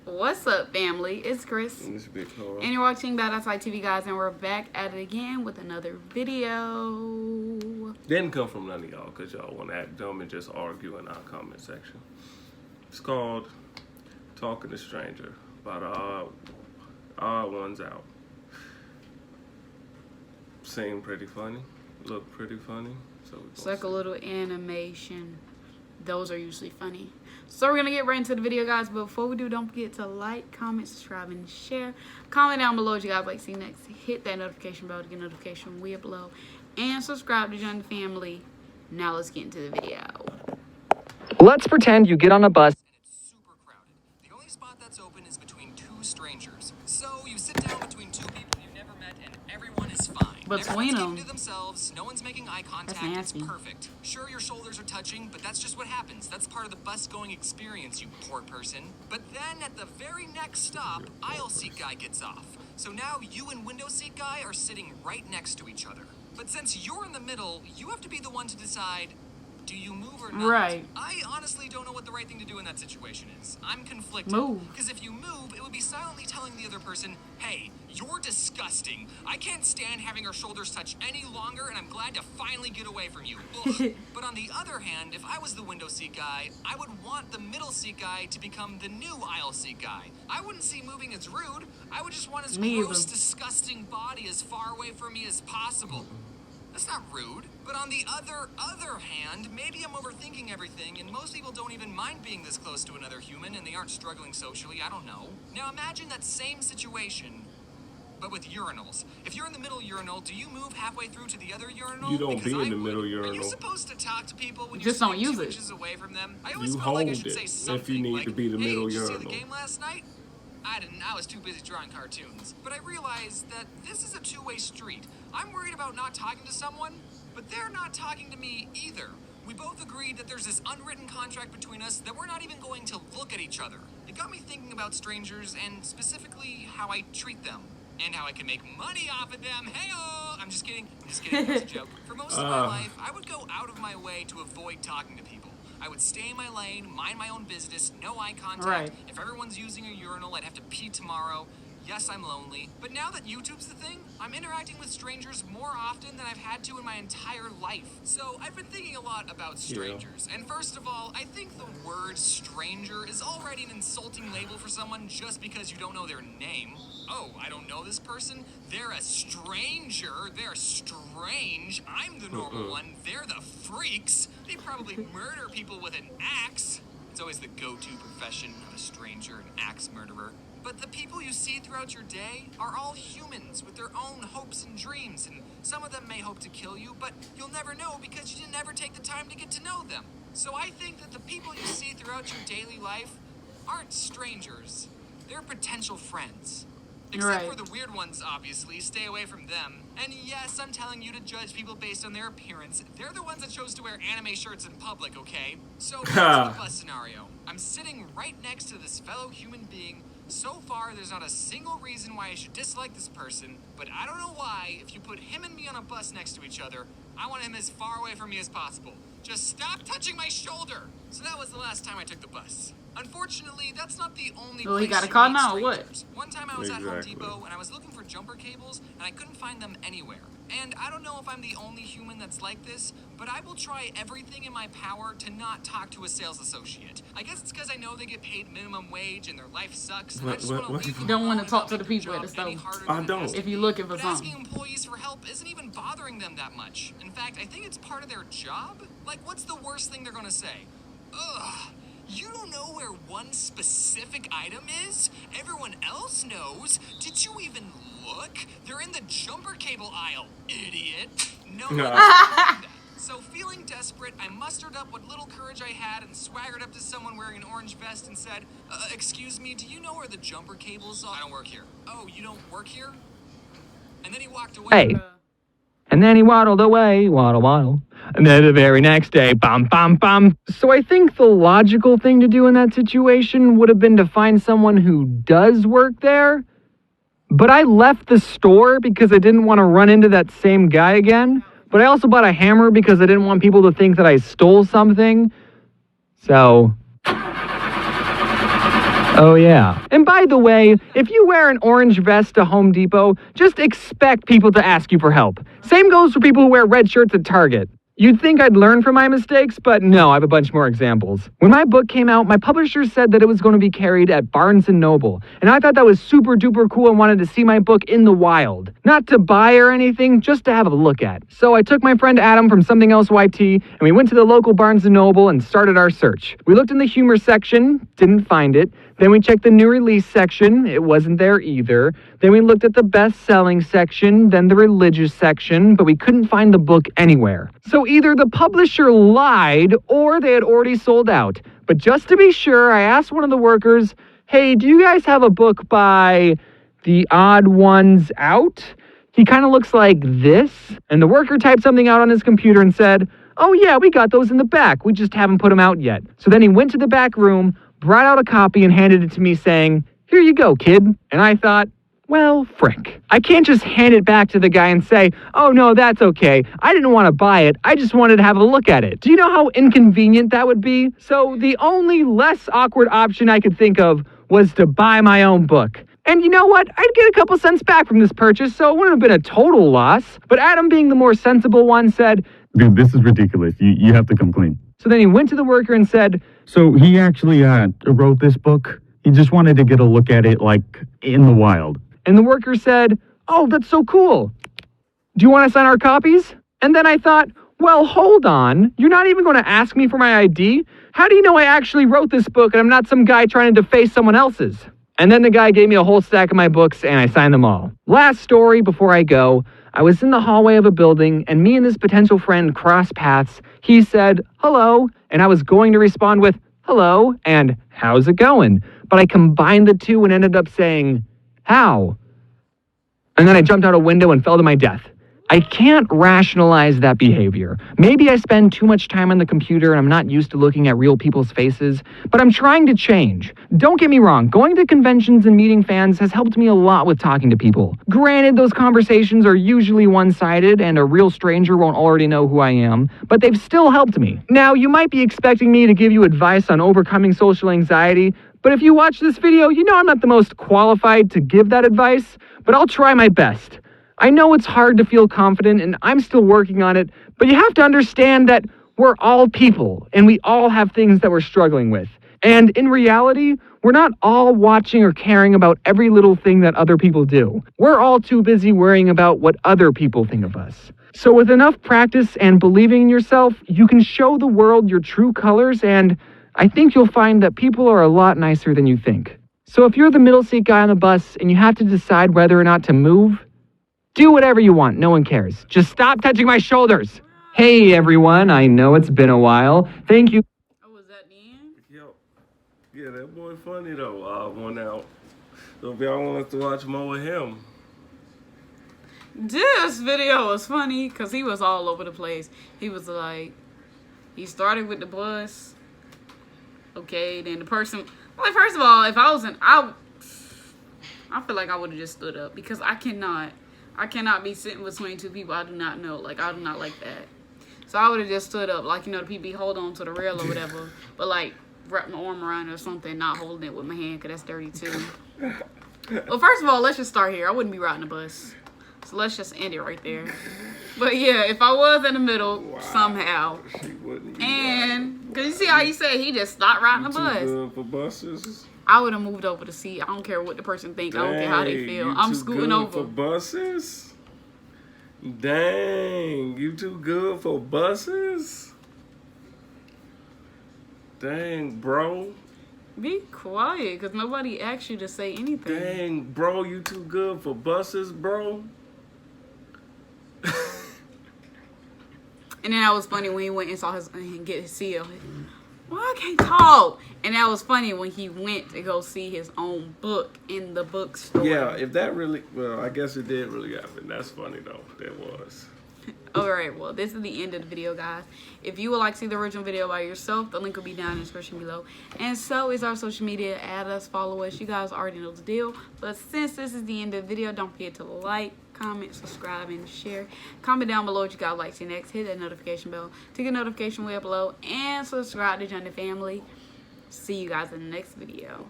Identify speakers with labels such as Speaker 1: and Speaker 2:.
Speaker 1: What's up, family? It's Chris.
Speaker 2: And it's Big Carl.
Speaker 1: And you're watching Bad Outside TV, guys, and we're back at it again with another video.
Speaker 2: Didn't come from none of y'all because y'all want to act dumb and just argue in our comment section. It's called Talking to Stranger by the Odd Ones Out. Seem pretty funny. Look pretty funny. So
Speaker 1: It's like a little animation. Those are usually funny. So we're going to get right into the video, guys. But before we do, don't forget to like, comment, subscribe, and share. Comment down below what you guys like to see next. Hit that notification bell to get notification when we upload. And subscribe to join the family. Now let's get into the video.
Speaker 3: Let's pretend you get on a bus.
Speaker 4: And it's super crowded. The only spot that's open is between two strangers. So you sit down between two people you've never met, and everyone is fine.
Speaker 1: Between
Speaker 4: Everyone's
Speaker 1: them.
Speaker 4: keeping to themselves. No one's making eye contact.
Speaker 1: That's nasty.
Speaker 4: It's perfect. Sure, your shoulders are touching, but that's just what happens. That's part of the bus-going experience, you poor person. But then at the very next stop, aisle seat guy gets off. So now you and window seat guy are sitting right next to each other. But since you're in the middle, you have to be the one to decide, do you move or not?
Speaker 1: Right.
Speaker 4: I honestly don't know what the right thing to do in that situation is. I'm conflicted.
Speaker 1: Move.
Speaker 4: Because if you move, it would be silently telling the other person, hey, you're disgusting. I can't stand having our shoulders touch any longer, and I'm glad to finally get away from you. Ugh. But on the other hand, if I was the window seat guy, I would want the middle seat guy to become the new aisle seat guy. I wouldn't see moving as rude. I would just want his
Speaker 1: Me
Speaker 4: gross,
Speaker 1: either.
Speaker 4: disgusting body as far away from me as possible. That's not rude. But on the other hand, maybe I'm overthinking everything, and most people don't even mind being this close to another human, and they aren't struggling socially. I don't know. Now imagine that same situation, but with urinals. If you're in the middle urinal, do you move halfway through to the other urinal?
Speaker 2: You don't
Speaker 4: Because
Speaker 2: be in
Speaker 4: I
Speaker 2: the
Speaker 4: would.
Speaker 2: middle
Speaker 4: Are you
Speaker 2: urinal.
Speaker 4: supposed to talk to people when
Speaker 1: Just
Speaker 4: you're
Speaker 1: don't
Speaker 4: sitting
Speaker 1: use
Speaker 4: 2
Speaker 1: it.
Speaker 4: inches away from them? I always
Speaker 2: You
Speaker 4: felt like I
Speaker 2: hold
Speaker 4: should
Speaker 2: it
Speaker 4: say
Speaker 2: if
Speaker 4: something.
Speaker 2: you need
Speaker 4: like,
Speaker 2: to be the
Speaker 4: hey,
Speaker 2: middle
Speaker 4: did you see
Speaker 2: urinal.
Speaker 4: the game last night? I didn't. I was too busy drawing cartoons. But I realized that this is a two-way street. I'm worried about not talking to someone, but they're not talking to me either. We both agreed that there's this unwritten contract between us that we're not even going to look at each other. It got me thinking about strangers and specifically how I treat them. And how I can make money off of them. Hey-oh! I'm just kidding. That's a joke. For most of my life, I would go out of my way to avoid talking to people. I would stay in my lane, mind my own business, no eye contact.
Speaker 1: Right.
Speaker 4: If everyone's using a urinal, I'd have to pee tomorrow. Yes, I'm lonely. But now that YouTube's the thing, I'm interacting with strangers more often than I've had to in my entire life. So I've been thinking a lot about strangers. And first of all, I think the word stranger is already an insulting label for someone just because you don't know their name. Oh, I don't know this person. They're a stranger. They're strange. I'm the normal one. They're the freaks. They probably murder people with an axe. It's always the go-to profession of a stranger, an axe murderer. But the people you see throughout your day are all humans with their own hopes and dreams, and some of them may hope to kill you, but you'll never know because you didn't ever take the time to get to know them. So I think that the people you see throughout your daily life aren't strangers. They're potential friends. Except
Speaker 1: Right.
Speaker 4: for the weird ones, obviously. Stay away from them. And yes, I'm telling you to judge people based on their appearance. They're the ones that chose to wear anime shirts in public, okay? So, back to the bus scenario. I'm sitting right next to this fellow human being. So far, there's not a single reason why I should dislike this person, but I don't know why, if you put him and me on a bus next to each other, I want him as far away from me as possible. Just stop touching my shoulder! So that was the last time I took the bus. Unfortunately, that's not the only
Speaker 1: Well, he
Speaker 4: place
Speaker 1: got a
Speaker 4: you
Speaker 1: call
Speaker 4: meet
Speaker 1: now, or what?
Speaker 4: strangers. One time I was at Home
Speaker 2: Exactly.
Speaker 4: Depot and I was looking for jumper cables and I couldn't find them anywhere. And I don't know if I'm the only human that's like this, but I will try everything in my power to not talk to a sales associate. I guess it's because I know they get paid minimum wage and their life sucks. And I just want to
Speaker 2: What-
Speaker 4: leave them
Speaker 1: You don't wanna
Speaker 4: alone
Speaker 1: talk
Speaker 4: and
Speaker 1: to the
Speaker 4: not make
Speaker 1: people at the
Speaker 4: job any
Speaker 1: store.
Speaker 4: harder
Speaker 2: I
Speaker 4: than it
Speaker 2: don't.
Speaker 4: has to
Speaker 1: If you're
Speaker 4: be.
Speaker 1: looking for
Speaker 4: But
Speaker 1: something.
Speaker 4: asking employees for help isn't even bothering them that much. In fact, I think it's part of their job. Like, what's the worst thing they're gonna say? Ugh. You don't know where one specific item is? Everyone else knows. Did you even look? They're in the jumper cable aisle, idiot. No one
Speaker 2: Nah.
Speaker 4: else did that. So feeling desperate, I mustered up what little courage I had and swaggered up to someone wearing an orange vest and said, excuse me, do you know where the jumper cables are? I don't work here. Oh, you don't work here? And then he walked away.
Speaker 3: Hey. And then he waddled away, waddle. And then the very next day, bum, bum, bum. So I think the logical thing to do in that situation would have been to find someone who does work there. But I left the store because I didn't want to run into that same guy again. But I also bought a hammer because I didn't want people to think that I stole something. So Oh, yeah. And by the way, if you wear an orange vest to Home Depot, just expect people to ask you for help. Same goes for people who wear red shirts at Target. You'd think I'd learn from my mistakes, but no, I have a bunch more examples. When my book came out, my publisher said that it was going to be carried at Barnes & Noble, and I thought that was super duper cool and wanted to see my book in the wild. Not to buy or anything, just to have a look at. So I took my friend Adam from Something Else YT, and we went to the local Barnes & Noble and started our search. We looked in the humor section, didn't find it. Then we checked the new release section, it wasn't there either. Then we looked at the best-selling section, then the religious section, but we couldn't find the book anywhere. So either the publisher lied or they had already sold out. But just to be sure, I asked one of the workers, hey, do you guys have a book by The Odd Ones Out? He kind of looks like this. And the worker typed something out on his computer and said, oh yeah, we got those in the back. We just haven't put them out yet. So then he went to the back room, brought out a copy and handed it to me saying, here you go, kid. And I thought, well, frick. I can't just hand it back to the guy and say, oh no, that's okay. I didn't want to buy it. I just wanted to have a look at it. Do you know how inconvenient that would be? So the only less awkward option I could think of was to buy my own book. And you know what? I'd get a couple cents back from this purchase, so it wouldn't have been a total loss. But Adam, being the more sensible one, said,
Speaker 5: dude, this is ridiculous. You have to come clean.
Speaker 3: So then he went to the worker and said,
Speaker 5: so he actually wrote this book. He just wanted to get a look at it, like, in the wild.
Speaker 3: And the worker said, oh, that's so cool. Do you want to sign our copies? And then I thought, well, hold on. You're not even going to ask me for my ID? How do you know I actually wrote this book and I'm not some guy trying to deface someone else's? And then the guy gave me a whole stack of my books and I signed them all. Last story before I go. I was in the hallway of a building and me and this potential friend crossed paths. He said, hello, and I was going to respond with, hello, and how's it going? But I combined the two and ended up saying, how? And then I jumped out a window and fell to my death. I can't rationalize that behavior. Maybe I spend too much time on the computer and I'm not used to looking at real people's faces, but I'm trying to change. Don't get me wrong, going to conventions and meeting fans has helped me a lot with talking to people. Granted, those conversations are usually one-sided and a real stranger won't already know who I am, but they've still helped me. Now, you might be expecting me to give you advice on overcoming social anxiety, but if you watch this video, you know I'm not the most qualified to give that advice, but I'll try my best. I know it's hard to feel confident, and I'm still working on it, but you have to understand that we're all people, and we all have things that we're struggling with. And in reality, we're not all watching or caring about every little thing that other people do. We're all too busy worrying about what other people think of us. So with enough practice and believing in yourself, you can show the world your true colors, and I think you'll find that people are a lot nicer than you think. So if you're the middle seat guy on the bus and you have to decide whether or not to move, do whatever you want, no one cares. Just stop touching my shoulders. Hey everyone, I know it's been a while. Thank you.
Speaker 1: Oh, was that the end?
Speaker 2: Yo, yeah, that boy funny though. One out. So if y'all want us to watch more of him,
Speaker 1: This video was funny because he was all over the place. He was like, he started with the bus. Okay, then the person, like, first of all, if I was I feel like I would have just stood up because I cannot be sitting between two people I do not know. Like, I do not like that. So I would have just stood up, like, you know, the people hold on to the rail or whatever, but like wrap my arm around it or something, not holding it with my hand because that's dirty too. Well, first of all, let's just start here. I wouldn't be riding the bus. So let's just end it right there. But yeah, if I was in the middle somehow,
Speaker 2: she wouldn't be
Speaker 1: and because you see how you said he just stopped riding the
Speaker 2: too
Speaker 1: bus,
Speaker 2: good for buses.
Speaker 1: I would have moved over the seat. I don't care what the person thinks. I don't care how they feel.
Speaker 2: You
Speaker 1: I'm
Speaker 2: too
Speaker 1: scooting
Speaker 2: good
Speaker 1: over.
Speaker 2: for buses? Dang, you too good for buses? Dang, bro.
Speaker 1: Be quiet, because nobody asked you to say anything.
Speaker 2: Dang, bro, you too good for buses, bro?
Speaker 1: And then that was funny when he went and saw and get his seal. Well, I can't talk. And that was funny when he went to go see his own book in the bookstore.
Speaker 2: Yeah, if that really, well, I guess it did really happen. That's funny, though. That was.
Speaker 1: Alright, well, this is the end of the video, guys. If you would like to see the original video by yourself, the link will be down in the description below. And so is our social media. Add us, follow us. You guys already know the deal. But since this is the end of the video, don't forget to like, comment, subscribe, and share. Comment down below what you guys like to see next. Hit that notification bell to get notification way up below. And subscribe to join the family. See you guys in the next video.